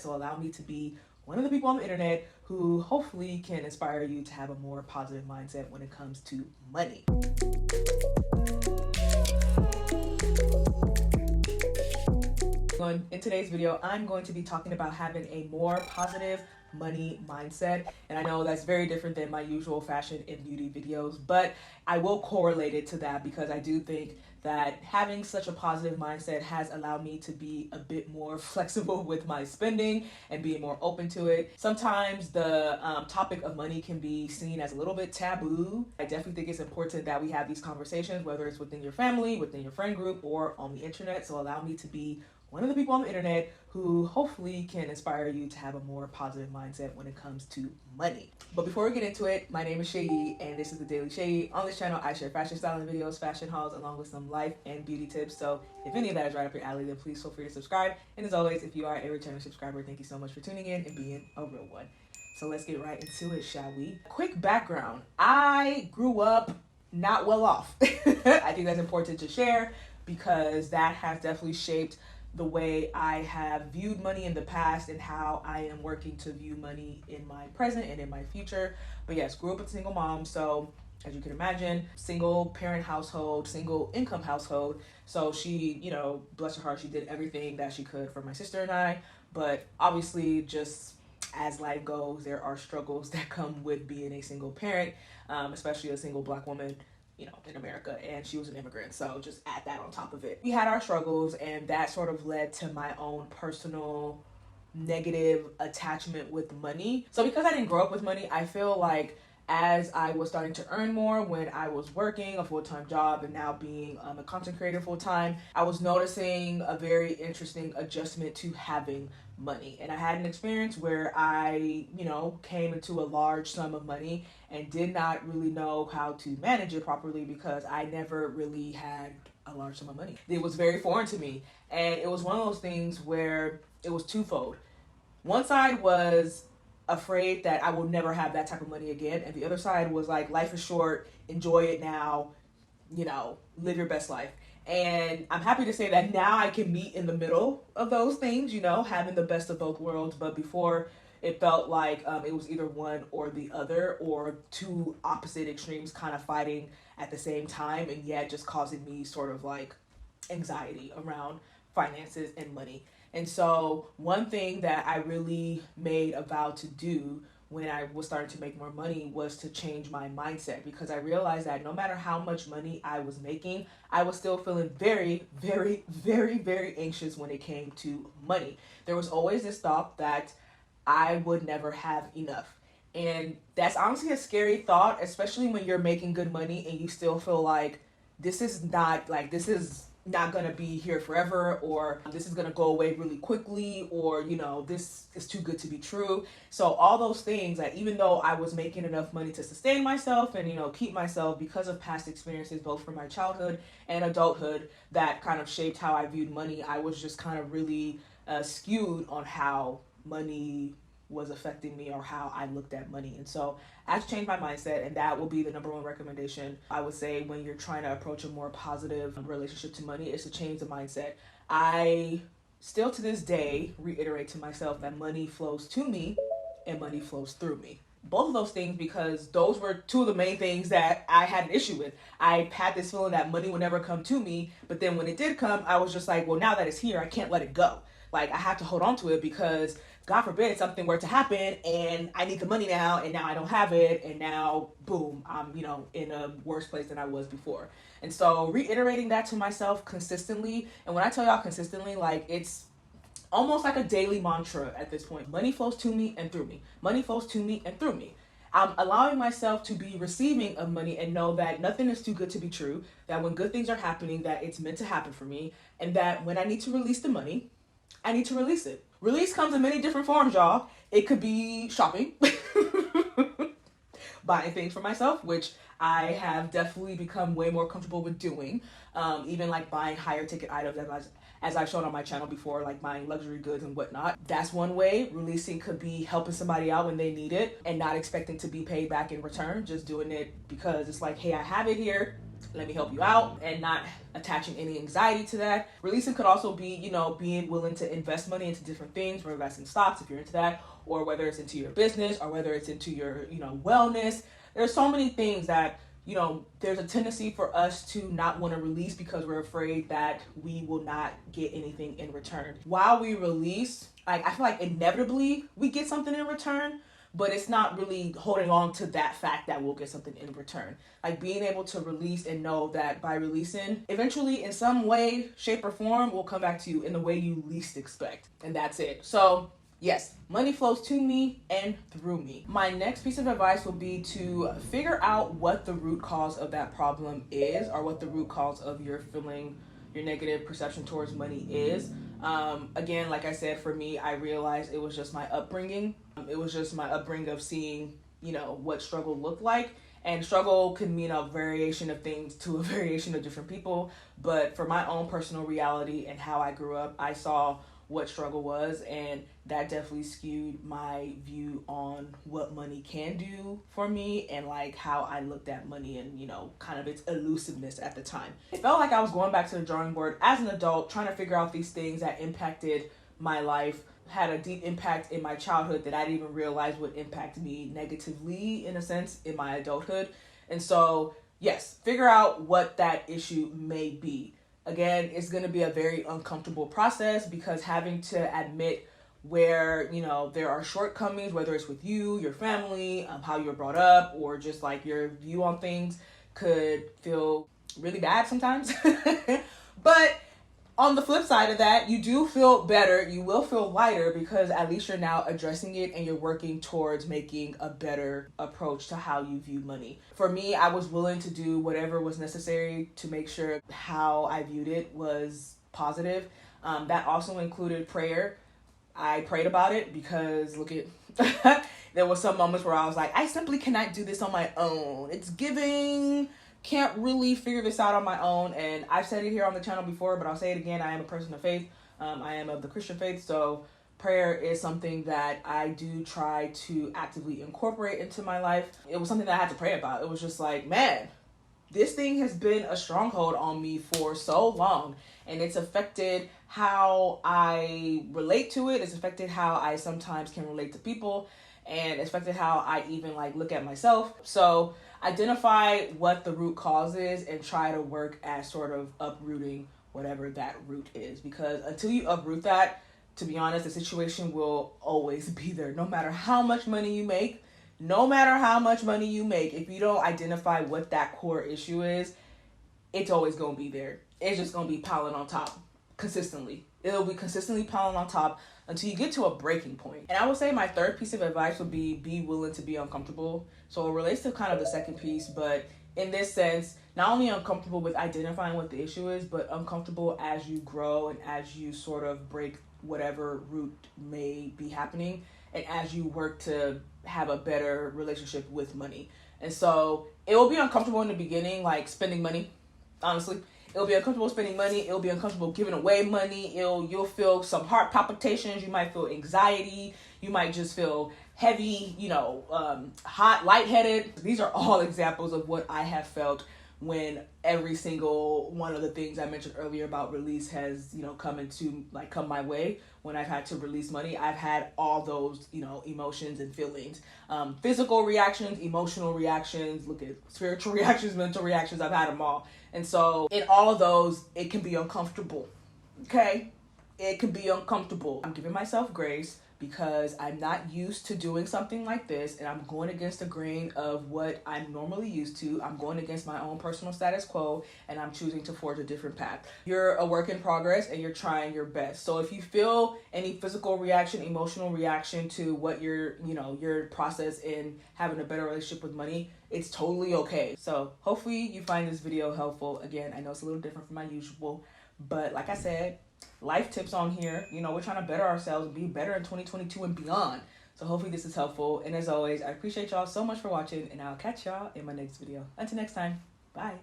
So allow me to be one of the people on the internet who hopefully can inspire you to have a more positive mindset when it comes to money. In today's video, I'm going to be talking about having a more positive money mindset. And I know that's very different than my usual fashion and beauty videos, but I will correlate it to that because I do think that having such a positive mindset has allowed me to be a bit more flexible with my spending and being more open to it. Sometimes the topic of money can be seen as a little bit taboo. I definitely think it's important that we have these conversations, whether it's within your family, within your friend group, or on the internet. So allow me to be one of the people on the internet who hopefully can inspire you to have a more positive mindset when it comes to money. But before we get into it, my name is Seyi and this is the Daily Seyi. On this channel, I share fashion styling videos, fashion hauls, along with some life and beauty tips. So if any of that is right up your alley, then please feel free to subscribe. And as always, if you are a returning subscriber, thank you so much for tuning in and being a real one. So let's get right into it, shall we? Quick background. I grew up not well off. I think that's important to share because that has definitely shaped the way I have viewed money in the past and how I am working to view money in my present and in my future. But yes, grew up with a single mom. So as you can imagine, single parent household, single income household. So she, bless her heart, she did everything that she could for my sister and I. But obviously, just as life goes, there are struggles that come with being a single parent, especially a single Black woman in America, and she was an immigrant. So just add that on top of it. We had our struggles, and that sort of led to my own personal negative attachment with money. So because I didn't grow up with money, I feel like as I was starting to earn more when I was working a full-time job and now being a content creator full-time, I was noticing a very interesting adjustment to having money. And I had an experience where I, came into a large sum of money and did not really know how to manage it properly because I never really had a large sum of money. It was very foreign to me. And it was one of those things where it was twofold. One side was afraid that I will never have that type of money again. And the other side was like, life is short, enjoy it now, live your best life. And I'm happy to say that now I can meet in the middle of those things, having the best of both worlds. But before, it felt like it was either one or the other, or two opposite extremes kind of fighting at the same time, and yet just causing me sort of like anxiety around finances and money. And so one thing that I really made a vow to do when I was starting to make more money was to change my mindset, because I realized that no matter how much money I was making, I was still feeling very, very, very, very anxious when it came to money. There was always this thought that I would never have enough. And that's honestly a scary thought, especially when you're making good money and you still feel like this is not going to be here forever, or this is going to go away really quickly, or this is too good to be true. So all those things, like, even though I was making enough money to sustain myself and keep myself, because of past experiences both from my childhood and adulthood that kind of shaped how I viewed money, I was just kind of really skewed on how money was affecting me or how I looked at money. And so I had to change my mindset, and that will be the number one recommendation I would say when you're trying to approach a more positive relationship to money, is to change the mindset. I still to this day reiterate to myself that money flows to me and money flows through me. Both of those things, because those were two of the main things that I had an issue with. I had this feeling that money would never come to me, but then when it did come, I was just like, well, now that it's here, I can't let it go. Like, I have to hold on to it because God forbid something were to happen and I need the money now, and now I don't have it, and now boom, I'm in a worse place than I was before. And so reiterating that to myself consistently, and when I tell y'all consistently, like, it's almost like a daily mantra at this point. Money flows to me and through me. Money flows to me and through me. I'm allowing myself to be receiving of money and know that nothing is too good to be true, that when good things are happening, that it's meant to happen for me, and that when I need to release the money, I need to release it. Release comes in many different forms, y'all. It could be shopping, buying things for myself, which I have definitely become way more comfortable with doing. Even like buying higher ticket items, as I've shown on my channel before, like buying luxury goods and whatnot. That's one way. Releasing could be helping somebody out when they need it and not expecting to be paid back in return. Just doing it because it's like, hey, I have it here. let me help you out, and not attaching any anxiety to that. Releasing could also be, you know, being willing to invest money into different things, whether that's in stocks, if you're into that, or whether it's into your business, or whether it's into your, you know, wellness. There's so many things that, you know, there's a tendency for us to not want to release because we're afraid that we will not get anything in return. While we release, like, I feel like inevitably we get something in return, but it's not really holding on to that fact that we'll get something in return. Like, being able to release and know that by releasing, eventually in some way, shape, or form will come back to you in the way you least expect. And that's it. So yes, money flows to me and through me. My next piece of advice will be to figure out what the root cause of that problem is, or what the root cause of your feeling, your negative perception towards money is. Again, like I said, for me, I realized it was just my upbringing. It was just my upbringing of seeing, you know, what struggle looked like. And struggle can mean a variation of things to a variation of different people. But for my own personal reality and how I grew up, I saw what struggle was, and that definitely skewed my view on what money can do for me, and like how I looked at money and, you know, kind of its elusiveness at the time. It felt like I was going back to the drawing board as an adult, trying to figure out these things that impacted my life, had a deep impact in my childhood that I didn't even realize would impact me negatively, in a sense, in my adulthood. And so yes, figure out what that issue may be. Again, it's going to be a very uncomfortable process, because having to admit where, you know, there are shortcomings, whether it's with you, your family, how you were brought up, or just like your view on things, could feel really bad sometimes. But on the flip side of that, you do feel better. You will feel lighter, because at least you're now addressing it and you're working towards making a better approach to how you view money. For me, I was willing to do whatever was necessary to make sure how I viewed it was positive. That also included prayer. I prayed about it because, look at, there were some moments where I was like, I simply cannot do this on my own. It's giving. Can't really figure this out on my own. And I've said it here on the channel before, but I'll say it again. I am a person of faith. I am of the Christian faith. So prayer is something that I do try to actively incorporate into my life. It was something that I had to pray about. It was just like, man, this thing has been a stronghold on me for so long, and it's affected how I relate to it. It's affected how I sometimes can relate to people, and it's affected how I even like look at myself. So identify what the root cause is and try to work at sort of uprooting whatever that root is, because until you uproot that, to be honest, the situation will always be there. No matter how much money you make, if you don't identify what that core issue is, it's always going to be there. It's just going to be piling on top consistently. It'll be consistently piling on top until you get to a breaking point. And I would say my third piece of advice would be willing to be uncomfortable. So it relates to kind of the second piece, but in this sense, not only uncomfortable with identifying what the issue is, but uncomfortable as you grow and as you sort of break whatever root may be happening, and as you work to have a better relationship with money. And so it will be uncomfortable in the beginning, like spending money, honestly. It'll be uncomfortable spending money. It'll be uncomfortable giving away money. You'll feel some heart palpitations. You might feel anxiety. You might just feel heavy, hot, lightheaded. These are all examples of what I have felt when every single one of the things I mentioned earlier about release has, come my way. When I've had to release money, I've had all those, emotions and feelings, physical reactions, emotional reactions, look at spiritual reactions, mental reactions. I've had them all. And so in all of those, it can be uncomfortable. Okay. It can be uncomfortable. I'm giving myself grace because I'm not used to doing something like this, and I'm going against the grain of what I'm normally used to. I'm going against my own personal status quo, and I'm choosing to forge a different path. You're a work in progress, and you're trying your best. So if you feel any physical reaction, emotional reaction to what your process in having a better relationship with money, it's totally okay. So hopefully you find this video helpful. Again, I know it's a little different from my usual, but like I said, life tips on here. We're trying to better ourselves and be better in 2022 and beyond. So hopefully this is helpful. And as always, I appreciate y'all so much for watching, and I'll catch y'all in my next video. Until next time, bye.